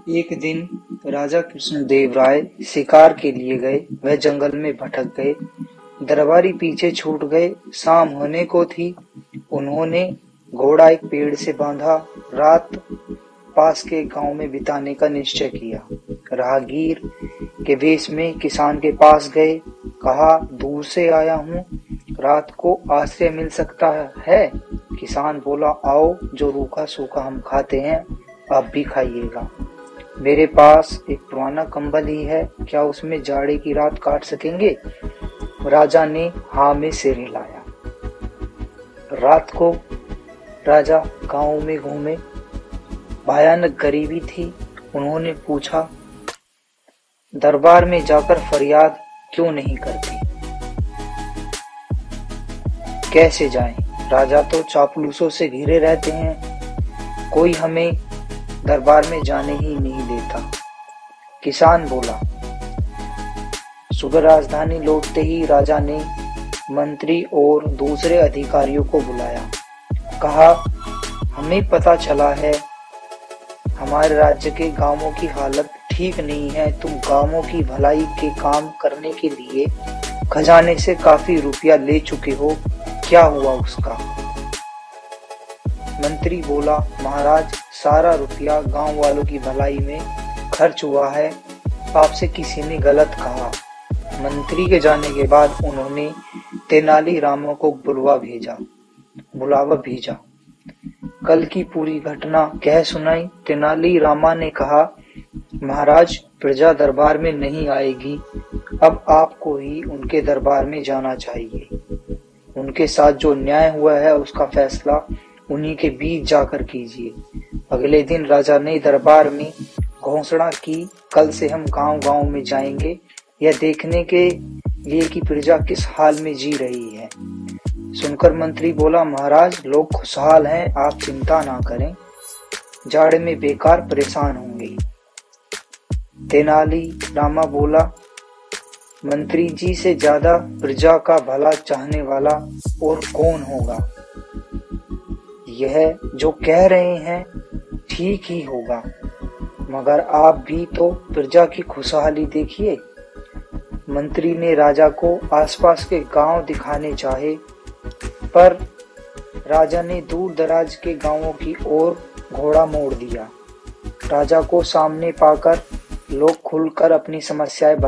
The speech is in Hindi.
एक दिन राजा कृष्णदेव राय शिकार के लिए गए। वह जंगल में भटक गए। दरबारी पीछे छूट गए। शाम होने को थी। उन्होंने घोड़ा एक पेड़ से बांधा, रात पास के गांव में बिताने का निश्चय किया। राहगीर के वेश में किसान के पास गए। कहा, दूर से आया हूँ, रात को आश्रय मिल सकता है? किसान बोला, आओ, जो रूखा सूखा हम खाते हैं आप भी खाइएगा। मेरे पास एक पुराना कंबल ही है, क्या उसमें जाड़े की रात काट सकेंगे? राजा ने हाँ में सिर हिलाया। रात को राजा गांव में घूमे। भयानक गरीबी थी। उन्होंने पूछा, दरबार में जाकर फरियाद क्यों नहीं करती? कैसे जाएं? राजा तो चापलूसों से घिरे रहते हैं, कोई हमें दरबार में जाने ही नहीं देता। किसान बोला। सुबह राजधानी लौटते ही राजा ने मंत्री और दूसरे अधिकारियों को बुलाया। कहा, हमें पता चला है हमारे राज्य के गांवों की हालत ठीक नहीं है। तुम गांवों की भलाई के काम करने के लिए खजाने से काफी रुपया ले चुके हो, क्या हुआ उसका? मंत्री बोला, महाराज, सारा रुपया गांव वालों की भलाई में खर्च हुआ है। आपसे किसी ने गलत कहा। मंत्री के जाने के बाद उन्होंने तेनाली रामा को बुलावा भेजा। कल की पूरी घटना कह सुनाई। तेनाली रामा ने कहा, महाराज, प्रजा दरबार में नहीं आएगी, अब आपको ही उनके दरबार में जाना चाहिए। उनके साथ जो न्याय हुआ है उसका फैसला उन्हीं के बीच जाकर कीजिए। अगले दिन राजा ने दरबार में घोषणा की, कल से हम गांव-गांव में जाएंगे, यह देखने के लिए कि प्रजा किस हाल में जी रही है। सुनकर मंत्री बोला, महाराज, लोग खुशहाल हैं, आप चिंता ना करें, जाड़े में बेकार परेशान होंगे। तेनाली रामा बोला, मंत्री जी से ज्यादा प्रजा का भला चाहने वाला और कौन होगा? यह जो कह रहे हैं ठीक ही होगा, मगर आप भी तो प्रजा की खुशहाली देखिए। मंत्री ने राजा को आसपास के गांव दिखाने चाहे, पर राजा ने दूर दराज के गांवों की ओर घोड़ा मोड़ दिया। राजा को सामने पाकर लोग खुलकर अपनी समस्याएं